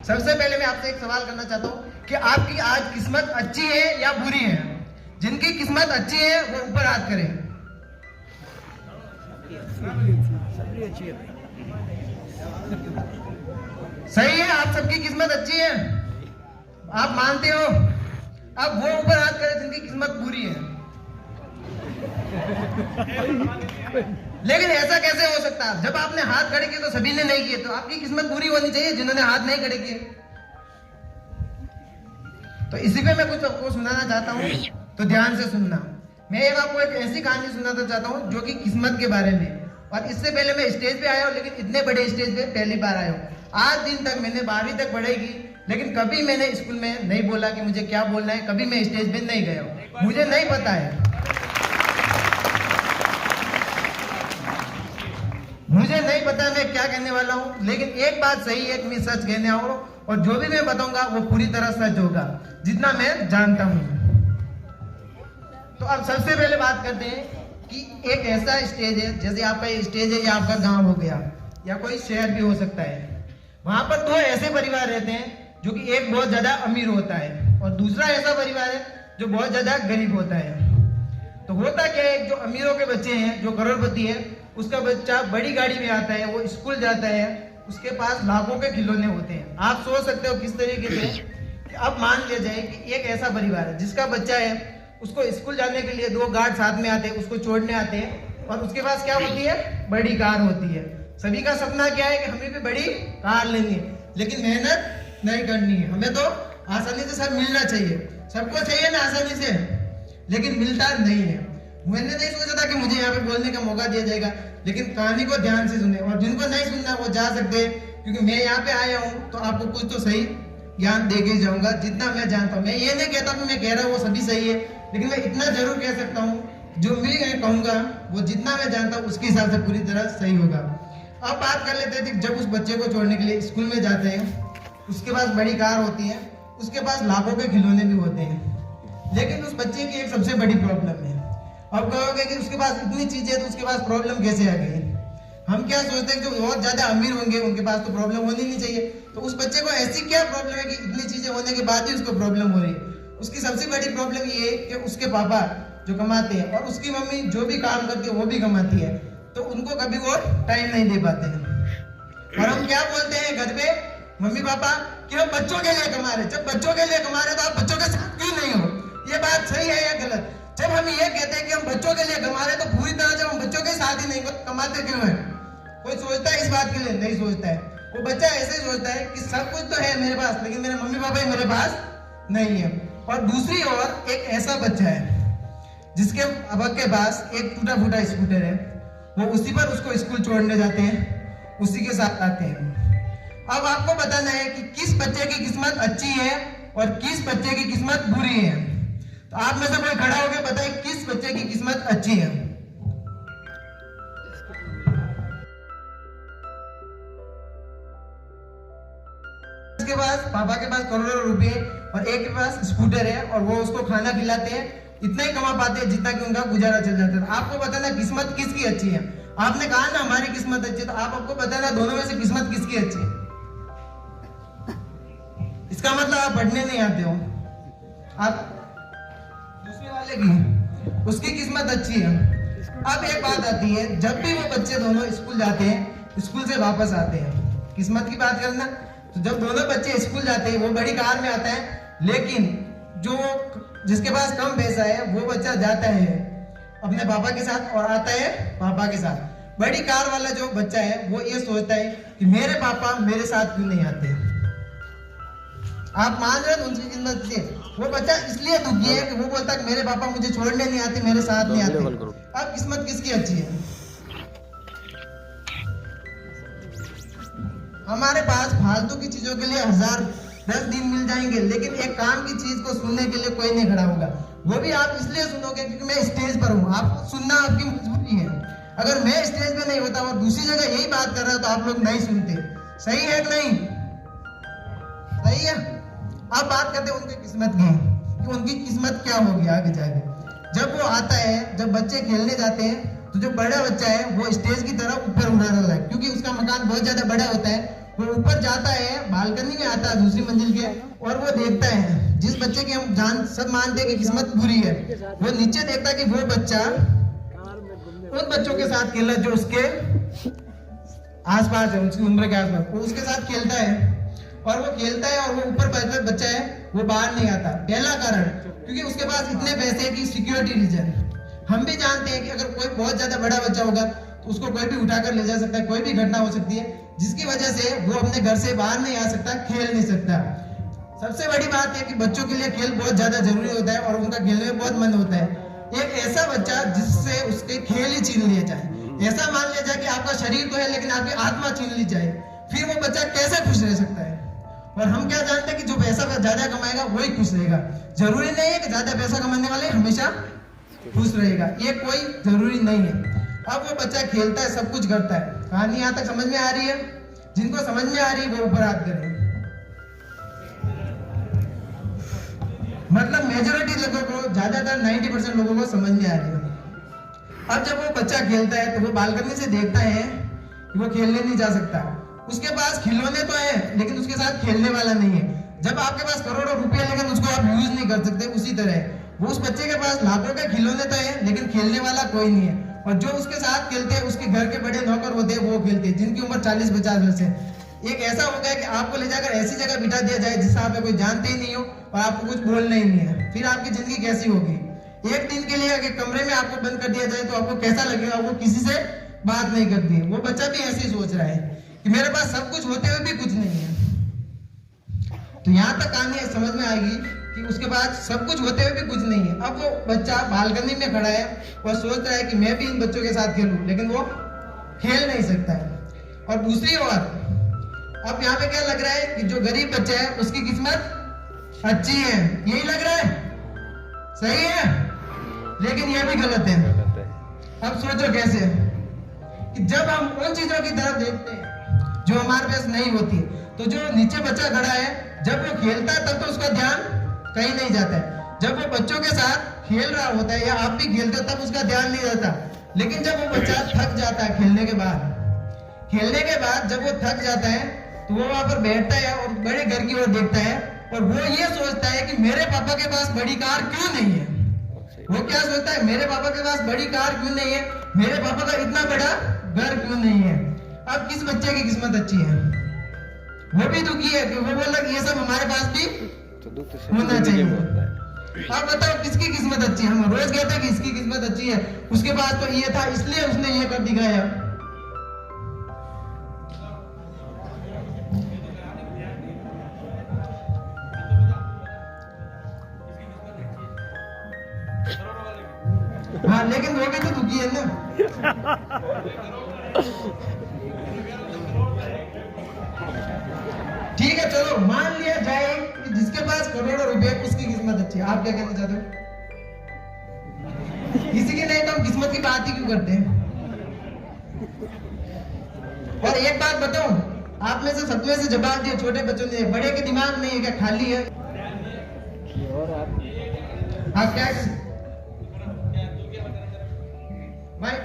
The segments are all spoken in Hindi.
सबसे पहले मैं आपसे एक सवाल करना चाहता हूँ कि आपकी आज किस्मत अच्छी है या बुरी है? जिनकी किस्मत अच्छी है वो ऊपर हाथ करें। सही है, आप सबकी किस्मत अच्छी है, आप मानते हो। अब वो ऊपर हाथ करें जिनकी किस्मत बुरी है। लेकिन ऐसा कैसे हो सकता है? जब आपने हाथ खड़े किए तो सभी ने नहीं किए, तो आपकी किस्मत बुरी होनी चाहिए जिन्होंने हाथ नहीं खड़े किए। तो इसी पे मैं कुछ आपको सुनाना चाहता हूँ, तो ध्यान से सुनना। मैं आपको एक ऐसी कहानी सुनाना चाहता हूँ जो कि किस्मत के बारे में। और इससे पहले मैं स्टेज पे आया हूँ, लेकिन इतने बड़े स्टेज पे पहली बार आया हूँ। आज दिन तक मैंने 12वीं तक पढ़ाई की, लेकिन कभी मैंने स्कूल में नहीं बोला कि मुझे क्या बोलना है। कभी मैं स्टेज पे नहीं गया हूँ, मुझे नहीं पता है, मुझे नहीं पता मैं क्या कहने वाला हूँ। लेकिन एक बात सही है कि मैं सच कहने आऊँ, और जो भी मैं बताऊंगा वो पूरी तरह सच होगा, जितना मैं जानता हूँ। तो अब सबसे पहले बात करते हैं कि एक ऐसा स्टेज है, जैसे आपका स्टेज है या आपका गांव हो गया या कोई शहर भी हो सकता है। वहां पर दो ऐसे परिवार रहते हैं जो कि एक बहुत ज्यादा अमीर होता है और दूसरा ऐसा परिवार है जो बहुत ज्यादा गरीब होता है। तो होता क्या है, जो अमीरों के बच्चे हैं, जो करोड़पति है, उसका बच्चा बड़ी गाड़ी में आता है, वो स्कूल जाता है, उसके पास लाखों के खिलौने होते हैं। आप सोच सकते हो किस तरीके से कि अब मान लिया जाए कि एक ऐसा परिवार है जिसका बच्चा है, उसको स्कूल जाने के लिए 2 गार्ड साथ में आते हैं, उसको छोड़ने आते हैं, और उसके पास क्या होती है? बड़ी कार होती है। सभी का सपना क्या है कि हमें भी बड़ी कार लेनी है, लेकिन मेहनत नहीं करनी है। हमें तो आसानी से सब मिलना चाहिए, सबको चाहिए ना आसानी से, लेकिन मिलता नहीं है। मैंने नहीं सोचा था कि मुझे यहाँ पे बोलने का मौका दिया जाएगा, लेकिन कहानी को ध्यान से सुने, और जिनको नहीं सुनना वो जा सकते हैं, क्योंकि मैं यहाँ पे आया हूँ तो आपको कुछ तो सही ज्ञान दे के जाऊंगा जितना मैं जानता हूँ। मैं ये नहीं कहता कि मैं कह रहा हूँ वो सभी सही है, लेकिन मैं इतना जरूर कह सकता हूँ, जो मैं कहूंगा वो जितना मैं जानता हूँ उसके हिसाब से पूरी तरह सही होगा। अब बात कर लेते हैं, जब उस बच्चे को छोड़ने के लिए स्कूल में जाते हैं, उसके पास बड़ी कार होती है, उसके पास लाखों के खिलौने भी होते हैं, लेकिन उस बच्चे की एक सबसे बड़ी प्रॉब्लम है। अब कहोगे कि उसके पास इतनी चीजें है तो उसके पास प्रॉब्लम कैसे आ गई? हम क्या सोचते हैं कि जो बहुत ज्यादा अमीर होंगे उनके पास तो प्रॉब्लम होनी नहीं चाहिए। तो उस बच्चे को ऐसी क्या प्रॉब्लम है कि इतनी चीजें होने के बाद भी उसको प्रॉब्लम हो रही है? उसकी सबसे बड़ी प्रॉब्लम ये है कि उसके पापा जो कमाते हैं और उसकी मम्मी जो भी काम करती है वो भी कमाती है, तो उनको कभी वो टाइम नहीं दे पाते हैं। और हम क्या बोलते हैं घर पे मम्मी पापा कि हम बच्चों के लिए कमा रहे। जब बच्चों के लिए कमा रहे तो आप बच्चों के साथ क्यों नहीं हो? ये बात सही है या गलत? जब हम ये कहते हैं कि हम बच्चों के लिए कमा रहे तो पूरी तरह जब हम बच्चों के साथ ही नहीं कमाते क्यों है? कोई सोचता है इस बात के लिए? नहीं सोचता है। वो बच्चा ऐसे सोचता है कि सब कुछ तो है मेरे पास, लेकिन मेरे मम्मी पापा ही मेरे पास नहीं है। और दूसरी ओर एक ऐसा बच्चा है जिसके अब के पास एक टूटा फूटा स्कूटर है, वो उसी पर उसको स्कूल छोड़ने जाते हैं, उसी के साथ आते हैं। अब आपको बताना है कि किस बच्चे की किस्मत अच्छी है और किस बच्चे की किस्मत बुरी है। तो आप में से कोई खड़ा होकर बताए किस बच्चे की किस्मत अच्छी है? इसके पास पापा के पास करोड़ों रुपए और एक के पास स्कूटर है और वो उसको खाना खिलाते हैं, इतना ही कमा पाते हैं जितना कि उनका गुजारा चल जाता है। आपको बताना किस्मत किसकी अच्छी है? आपने कहा ना हमारी किस्मत अच्छी है, तो आपको बताना दोनों में से किस्मत किसकी अच्छी है? इसका मतलब आप पढ़ने नहीं आते हो, आप दूसरे वाले की उसकी किस्मत अच्छी है। अब एक बात आती है, जब भी वो बच्चे दोनों स्कूल जाते हैं, स्कूल से वापस आते हैं, किस्मत की बात करना, तो जब दोनों बच्चे स्कूल जाते हैं वो बड़ी कार में आता है, लेकिन जो जिसके पास कम पैसा है वो बच्चा जाता है अपने पापा के साथ और आता है पापा के साथ। बड़ी कार वाला जो बच्चा है वो ये सोचता है कि मेरे पापा मेरे साथ क्यों नहीं आते। आप मान रहे हो उनकी किस्मत से? वो बच्चा इसलिए दुखी है कि वो बोलता है कि मेरे पापा मुझे छोड़ने नहीं आते, मेरे साथ नहीं आते। अब किस्मत किसकी अच्छी है? हमारे पास फालतू की चीजों के लिए 1010 दिन मिल जाएंगे, लेकिन एक काम की चीज को सुनने के लिए कोई नहीं खड़ा होगा। वो भी आप इसलिए सुनोगे क्योंकि मैं स्टेज पर हूँ, आपको सुनना आपकी मजबूरी है। अगर मैं स्टेज पे नहीं होता और दूसरी जगह यही बात कर रहा हूं तो आप लोग नहीं सुनते। सही है कि नहीं? सही है। अब बात करते हैं उनकी किस्मत की कि उनकी किस्मत क्या होगी आगे जाके। जब वो आता है, जब बच्चे खेलने जाते हैं, तो जो बड़ा बच्चा है वो स्टेज की तरफ ऊपर उड़ा रहा है, क्योंकि उसका मकान बहुत ज्यादा बड़ा होता है वो ऊपर जाता है, बालकनी में आता है दूसरी मंजिल के, और वो देखता है जिस बच्चे की हम जान सब मानते हैं कि किस्मत बुरी है, वो नीचे देखता है कि वो बच्चा उन बच्चों के साथ खेल रहा है जो उसके आसपास है, उसकी उम्र के आसपास, वो उसके साथ खेलता है और वो खेलता है और वो ऊपर बच्चा है वो बाहर नहीं आता। पहला कारण क्योंकि उसके पास इतने पैसे की सिक्योरिटी रीजन। हम भी जानते हैं कि अगर कोई बहुत ज्यादा बड़ा बच्चा होगा तो उसको कोई भी उठाकर ले जा सकता है, कोई भी घटना हो सकती है जिसकी वजह से वो अपने घर से बाहर नहीं आ सकता, खेल नहीं सकता। सबसे बड़ी बात है कि बच्चों के लिए खेल बहुत ज्यादा जरूरी होता है और उनका खेलने में बहुत मन होता है। एक ऐसा बच्चा जिससे उसके खेल ही छीन लिए जाए, ऐसा मान लिया जाए कि आपका शरीर तो है लेकिन आपकी आत्मा छीन ली जाए, फिर वो बच्चा कैसे खुश रह सकता है। और हम क्या जानते हैं कि जो पैसा ज्यादा कमाएगा वही खुश रहेगा। जरूरी नहीं है कि ज्यादा पैसा कमाने वाले हमेशा खुश रहेगा, ये कोई जरूरी नहीं है। अब वो बच्चा खेलता है, सब कुछ करता है। कहानी यहाँ तक समझ में आ रही है? जिनको समझ में आ रही है वो ऊपर हाथ करें। मतलब मेजोरिटी लोगों को, ज्यादातर 90% लोगों को समझ में आ रही है। अब जब वो बच्चा खेलता है तो वो बालकनी से देखता है कि वो खेलने नहीं जा सकता, उसके पास खिलौने तो है लेकिन उसके साथ खेलने वाला नहीं है। जब आपके पास करोड़ों रुपए लेकिन उसको आप यूज नहीं कर सकते, उसी तरह वो उस बच्चे के पास लाखों के खिलौने तो है लेकिन खेलने वाला कोई नहीं है। और जो उसके साथ खेलते हैं उसके घर के बड़े नौकर होते हैं वो खेलते हैं, जिनकी उम्र 40-50 वर्ष है। एक ऐसा हो गया कि आपको ले जाकर ऐसी जगह बिठा दिया जाए जिससे आप कोई जानते ही नहीं हो और आपको कुछ बोलना ही नहीं है, फिर आपकी जिंदगी कैसी होगी? एक दिन के लिए अगर कमरे में आपको बंद कर दिया जाए तो आपको कैसा लगेगा? वो किसी से बात नहीं करती। वो बच्चा भी ऐसे ही सोच रहा है कि मेरे पास सब कुछ होते हुए भी कुछ नहीं है। तो यहाँ तक कहानी समझ में आएगी कि उसके पास सब कुछ होते हुए भी कुछ नहीं है। अब वो बच्चा बालकनी में खड़ा है और सोच रहा है कि मैं भी इन बच्चों के साथ खेलूं, लेकिन वो खेल नहीं सकता है। और दूसरी ओर अब यहाँ पे क्या लग रहा है कि जो गरीब बच्चा है उसकी किस्मत अच्छी है, यही लग रहा है, सही है, लेकिन ये भी गलत है। अब सोचो कैसे कि जब हम उन चीजों की तरफ देखते हैं जो हमारे पास नहीं होती, तो जो नीचे बच्चा खड़ा है जब वो खेलता है तब तो उसका ध्यान कहीं नहीं जाता है। जब वो बच्चों के साथ खेल रहा होता है या आप भी खेलते हो तब उसका ध्यान नहीं रहता। लेकिन जब वो बच्चा थक जाता है खेलने के बाद जब वो थक जाता है तो वो वहां पर बैठता है और बड़े घर की ओर देखता है और वो ये सोचता है कि मेरे पापा के पास बड़ी कार क्यों नहीं है। वो क्या सोचता है? मेरे पापा के पास बड़ी कार क्यों नहीं है, मेरे पापा का इतना बड़ा घर क्यों नहीं है। अब किस बच्चे की किस्मत अच्छी है? वो भी दुखी है कि वो बोला ये सब हमारे पास भी होना चाहिए। अब बताओ किसकी किस्मत अच्छी है? हम रोज कहते हैं कि इसकी किस्मत अच्छी है, उसके पास तो ये था इसलिए उसने ये कर दिखाया। हाँ, लेकिन वो भी तो दुखी है ना। ठीक है, चलो मान लिया जाए कि जिसके पास करोड़ों रुपए उसकी किस्मत अच्छी है। आप क्या कहना चाहते हो? किसी की नहीं तो हम किस्मत की बात ही क्यों करते हैं? और एक बात बताऊं, आप में से सब में से जवाब दिए छोटे बच्चों ने, बड़े के दिमाग नहीं है क्या? खाली है। आप क्या भाई?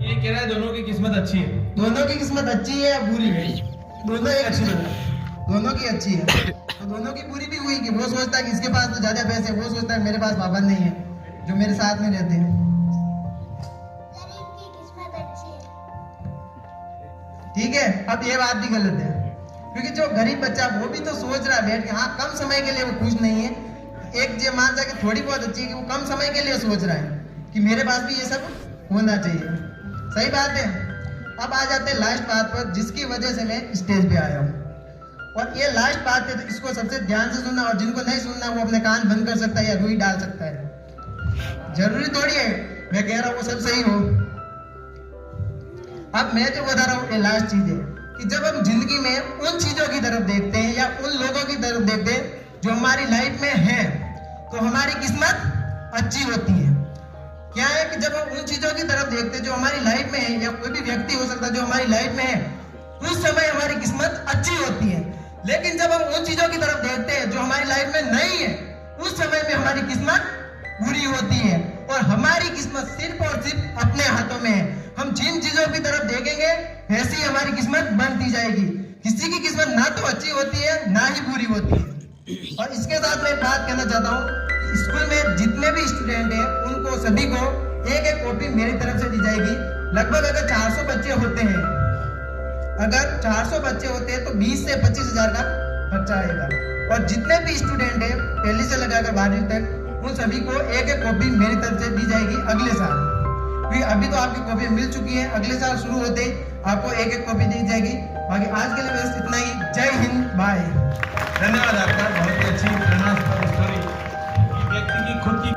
ये कह रहा है दोनों की किस्मत अच्छी है। दोनों की किस्मत अच्छी है या बुरी है? दोनों ही अच्छी है, दोनों की अच्छी है। तो दोनों की बुरी भी हुई कि वो सोचता है कि इसके पास तो ज्यादा पैसे, वो सोचता है मेरे पास पापा नहीं है जो मेरे साथ में रहते हैं। गरीब की किस्मत अच्छी है। ठीक है, अब ये बात भी गलत है क्योंकि जो गरीब बच्चा वो भी तो सोच रहा है बैठ के, हाँ कम समय के लिए वो खुश नहीं है। एक जो मान जा कि थोड़ी बहुत अच्छी है कि वो कम समय के लिए सोच रहा है कि मेरे पास भी ये सब होना चाहिए। सही बात है। अब आ जाते हैं लास्ट बात पर जिसकी वजह से मैं स्टेज पे आया हूँ। और ये लास्ट बात है तो इसको सबसे ध्यान से सुनना, और जिनको नहीं सुनना वो अपने कान बंद कर सकता है या रुई डाल सकता है। जरूरी थोड़ी है मैं कह रहा हूँ वो सब सही हो। अब मैं जो बता रहा हूँ ये लास्ट चीज है कि जब हम जिंदगी में उन चीजों की तरफ देखते हैं या उन लोगों की तरफ देखते हैं जो हमारी लाइफ में है तो हमारी किस्मत अच्छी होती है। क्या है कि जब हम उन चीजों की तरफ देखते हैं जो हमारी लाइफ में है, या कोई भी व्यक्ति हो सकता है जो हमारी लाइफ में है, उस समय हमारी किस्मत अच्छी होती है। लेकिन जब हम उन चीजों की तरफ देखते हैं जो हमारी लाइफ में नहीं है, उस समय में हमारी किस्मत बुरी होती है। और हमारी किस्मत सिर्फ और सिर्फ अपने हाथों में है। हम जिन चीजों की तरफ देखेंगे वैसी ही हमारी किस्मत बनती जाएगी। किसी की किस्मत ना तो अच्छी होती है ना ही बुरी होती है। और इसके साथ मैं बात कहना चाहता हूँ, स्कूल में जितने भी स्टूडेंट हैं उनको सभी को एक एक कॉपी मेरी तरफ से दी जाएगी। लगभग अगर 400 बच्चे होते हैं, अगर 400 बच्चे होते हैं तो 20 से 25 हजार का खर्चा आएगा। और जितने भी स्टूडेंट हैं पहली से लगाकर 12वीं तक, उन सभी को एक एक कॉपी मेरी तरफ से दी जाएगी अगले साल। क्योंकि अभी तो आपकी कॉपी मिल चुकी है, अगले साल शुरू होते ही आपको एक एक कॉपी दी जाएगी। बाकी आज के लिए बस इतना ही। जय हिंद, बाय। धन्यवाद आपका, बहुत ही अच्छी प्रेरणास्पद स्टोरी। व्यक्ति की खुद की